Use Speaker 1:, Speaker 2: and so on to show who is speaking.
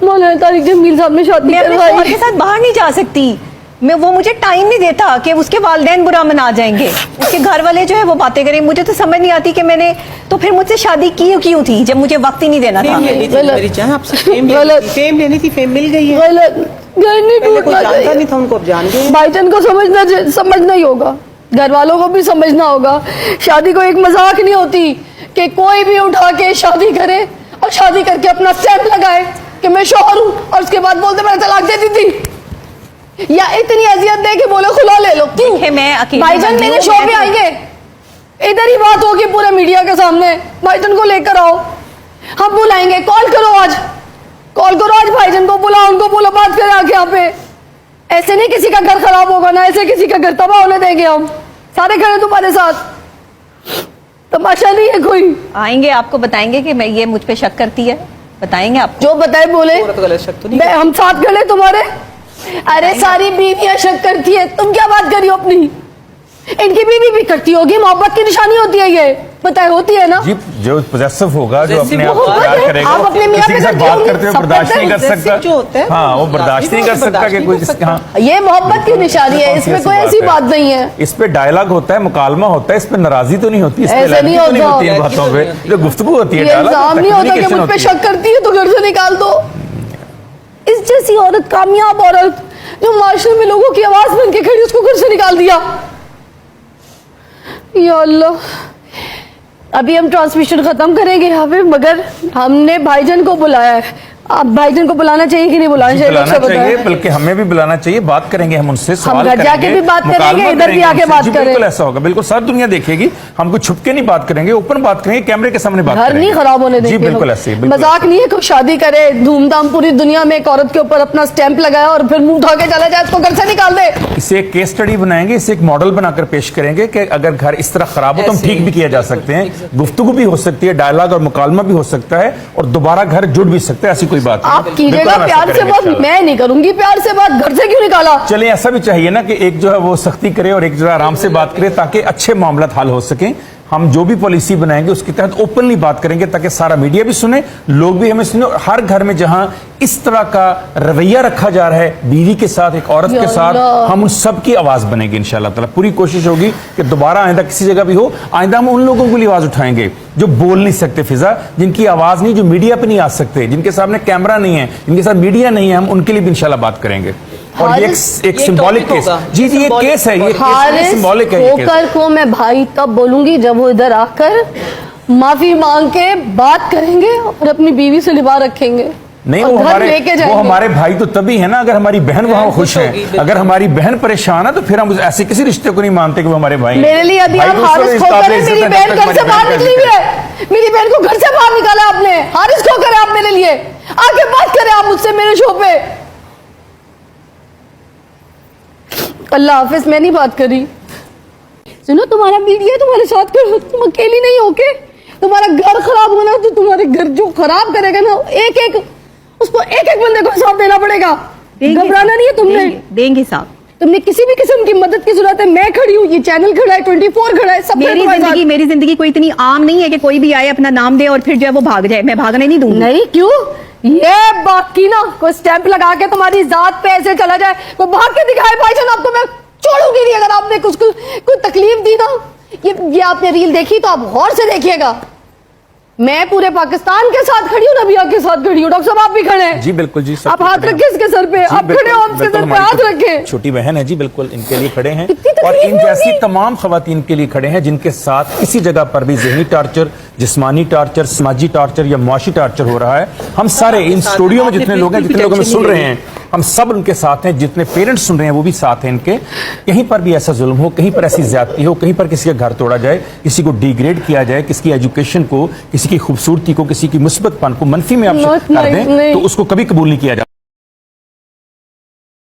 Speaker 1: मौलाना तारिक जमील साहब ने शादी करवाई।
Speaker 2: मैं के साथ बाहर नहीं जा सकती, मैं वो मुझे टाइम नहीं देता कि उसके वालिदैन बुरा मना जाएंगे, उसके घर वाले जो है वो बातें करें। मुझे तो समझ नहीं आती कि मैंने तो फिर मुझसे शादी क्यों थी जब मुझे वक्त ही नहीं देना था।
Speaker 3: फेम लेनी थी, फेम मिल गई है।
Speaker 1: घर नहीं टूटना चाहिए।
Speaker 3: नहीं था उनको, अब जान गए।
Speaker 1: भाईजान को समझना ही होगा, घर वालों को भी समझना होगा। शादी को एक मजाक नहीं होती कि कोई भी उठा के शादी करे और शादी करके अपना स्टैंप लगाए कि मैं शौहर हूँ और उसके बाद बोलते मैंने तलाक दे दी थी, या इतनी अजियत दे के बोले खुला ले लो। क्यों?
Speaker 2: मैं
Speaker 1: भाईजान मेरे शो पे आएंगे, इधर ही बात होगी पूरे मीडिया के सामने, भाईजान को लेकर आओ, हम बुलाएंगे, कॉल करो आज, कॉल करो आज भाईजान को, बुलाओ उनको, बोलो बात करें आके यहाँ पे। ऐसे नहीं किसी का घर खराब होगा ना, ऐसे किसी का घर तबाह होने देंगे हम, सारे खड़े तुम्हारे साथ, तमाशा नहीं है कोई।
Speaker 2: आएंगे, आपको बताएंगे कि मैं ये मुझ पे शक करती है, बताएंगे आप
Speaker 1: जो बताए बोले,
Speaker 3: तो गलत शक तो नहीं,
Speaker 1: हम साथ खड़े तुम्हारे। अरे सारी बीवियां शक करती है, तुम क्या बात करी हो अपनी? इनकी बीवी भी करती होगी, मोहब्बत की निशानी होती है ये, बताए होती है ना।
Speaker 4: जी, जो पोजेसिव होगा, जो अपने आप को
Speaker 1: मोहब्बत
Speaker 4: प्यार
Speaker 1: है,
Speaker 4: करेगा,
Speaker 1: आप अपने मियां
Speaker 4: किसी के
Speaker 1: पे
Speaker 4: साथ
Speaker 1: करती
Speaker 4: बात
Speaker 1: होंगी,
Speaker 4: करते हुए
Speaker 1: सब
Speaker 4: बर्दाश्त
Speaker 1: करते
Speaker 4: नहीं कर
Speaker 1: हैं,
Speaker 4: सकता।
Speaker 3: जो होता है,
Speaker 4: हाँ, वो बर्दाश्त नहीं कर सकता कि कोई हाँ,
Speaker 1: ये मोहब्बत की निशानी है, इसमें कोई ऐसी बात नहीं है।
Speaker 4: इस पे डायलॉग होता है, मुकालमा होता है, इस पे नाराजगी तो नहीं होती, इस पे
Speaker 1: ऐसे नहीं
Speaker 4: लड़की तो नहीं
Speaker 1: होता।
Speaker 4: होती इन बातों पे, जो गुफ्तगू होती है,
Speaker 1: ये
Speaker 4: डायलॉग
Speaker 1: इल्जाम नहीं होता कि मुझ पे शक करती है तो घर से निकाल दो। इस जैसी औरत, कामयाब औरत जो माशरे में लोगों की आवाज बन के खड़ी, उसको घर से निकाल दिया। या अल्लाह, अभी हम ट्रांसमिशन खत्म करेंगे यहाँ पे, मगर हमने भाईजान को बुलाया है। आप भाईजान को बुलाना चाहिए कि नहीं बुलाना चाहिए?
Speaker 4: बुलाना चाहिए, बल्कि हमें भी बुलाना चाहिए, बात करेंगे हम उनसे, सवाल
Speaker 1: घर जाके भी बात करेंगे, इधर भी आके बात करेंगे।
Speaker 4: बिल्कुल ऐसा होगा, बिल्कुल सारी दुनिया देखेगी, हम कुछ छुप के नहीं बात करेंगे, ओपन बात करेंगे, कैमरे के सामने बात
Speaker 1: घर
Speaker 4: करेंगे।
Speaker 1: नहीं खराब होने देंगे।
Speaker 4: जी बिल्कुल ऐसे,
Speaker 1: मजाक नहीं है, कोई शादी करे धूमधाम पूरी दुनिया में, एक औरत के ऊपर अपना स्टैंप लगाया और फिर मुंह उठा के चला जाए, उसको घर से निकाल दे।
Speaker 4: इसे एक केस स्टडी बनाएंगे, इसे एक मॉडल बनाकर पेश करेंगे कि अगर घर इस तरह खराब हो तो हम ठीक भी किया जा सकते हैं, गुफ्तगू भी हो सकती है, डायलॉग और मुकालमा भी हो सकता है, और दोबारा घर जुड़ भी सकता है, ऐसी कोई बात
Speaker 1: आप कीजिएगा प्यार से बात, मैं नहीं करूंगी प्यार से बात, घर से क्यों निकाला?
Speaker 4: चलिए, ऐसा भी चाहिए ना कि एक जो है वो सख्ती करे और एक जो है आराम से बात करे, ताकि अच्छे मामला हल हो सके। हम जो भी पॉलिसी बनाएंगे उसके तहत ओपनली बात करेंगे, ताकि सारा मीडिया भी सुने, लोग भी हमें सुने, और हर घर में जहां इस तरह का रवैया रखा जा रहा है बीवी के साथ, एक औरत के साथ, हम उन सब की आवाज बनेगी इंशाल्लाह ताला। पूरी कोशिश होगी कि दोबारा आइंदा किसी जगह भी हो, आइंदा हम उन लोगों के लिए आवाज उठाएंगे जो बोल नहीं सकते फिजा, जिनकी आवाज नहीं, जो मीडिया पे नहीं आ सकते, जिनके सामने कैमरा नहीं है, जिनके साथ मीडिया नहीं है, हम उनके लिए भी इंशाल्लाह बात करेंगे। और ये एक सिंबॉलिक केस, जी जी, ये केस है, ये सिंबॉलिक है।
Speaker 1: होकर को मैं भाई तब बोलूंगी जब वो इधर आकर माफी मांग के बात करेंगे और अपनी बीवी से निभा रखेंगे।
Speaker 4: नहीं, वो हमारे भाई तो तभी है ना, अगर हमारी बहन वहां खुश है, अगर हमारी बहन परेशान है, तो फिर हम ऐसे किसी रिश्ते को नहीं मानते कि वो हमारे भाई।
Speaker 1: मेरे लिए अभी आप हारिस खोकर, मेरी बहन घर से बाहर निकली हुई है, मेरी बहन को घर से बाहर निकाला आपने, हारिस खोकर आप मेरे लिए आके बात करें आप मुझसे मेरे शो पे। अल्लाह हाफिज, मैं नहीं बात करी। सुनो, तुम्हारा मीडिया तुम्हारे साथ करो, तुम अकेली नहीं हो के, तुम्हारा घर खराब होना तो तुम्हारे घर जो खराब करेगा ना, एक एक उसको एक एक बंदे को हिसाब देना पड़ेगा। घबराना नहीं है तुमने,
Speaker 2: देंगे साहब।
Speaker 1: तुमने किसी भी किस्म की मदद की जरूरत है, मैं खड़ी हूँ, ये चैनल खड़ा है, 24 खड़ा है, सब
Speaker 2: मेरी जिंदगी कोई इतनी आम नहीं है कि कोई भी आए अपना नाम दे और फिर जो है वो भाग जाए, मैं भागने नहीं दूंगी।
Speaker 1: नहीं, क्यों? ये बाकी ना कोई स्टैंप लगा के तुम्हारी जात पे ऐसे चला जाए, कोई भाग के दिखाए, भाईजान आपको मैं छोड़ूंगी नहीं अगर आपने कुछ कोई तकलीफ दी ना। ये आपने रील देखी तो आप गौर से देखिएगा, मैं पूरे पाकिस्तान के साथ खड़ी हूँ, नबिया के साथ खड़ी हूँ। डॉक्टर साहब आप भी खड़े हैं?
Speaker 4: जी बिल्कुल जी,
Speaker 1: आप हाथ रखे इसके सर पे, आप खड़े हो, आपके सर पे हाथ रखे।
Speaker 4: छोटी बहन है जी, बिल्कुल इनके लिए खड़े हैं, और इन जैसी तमाम खवातीन के लिए खड़े हैं जिनके साथ किसी जगह पर भी ज़हनी टार्चर, जिस्मानी टार्चर, समाजी टार्चर या मुआशी टार्चर हो रहा है। हम सारे इन स्टूडियो में जितने लोग हैं, जितने लोग हमें सुन रहे हैं, हम सब उनके साथ हैं, जितने पेरेंट्स सुन रहे हैं वो भी साथ हैं इनके। कहीं पर भी ऐसा जुल्म हो, कहीं पर ऐसी ज्यादती हो, कहीं पर किसी का घर तोड़ा जाए, किसी को डिग्रेड किया जाए, किसी की एजुकेशन को, किसी की खूबसूरती को, किसी की मुस्बतपन को मनफी में आप कर दें, तो उसको कभी कबूल नहीं किया जाता।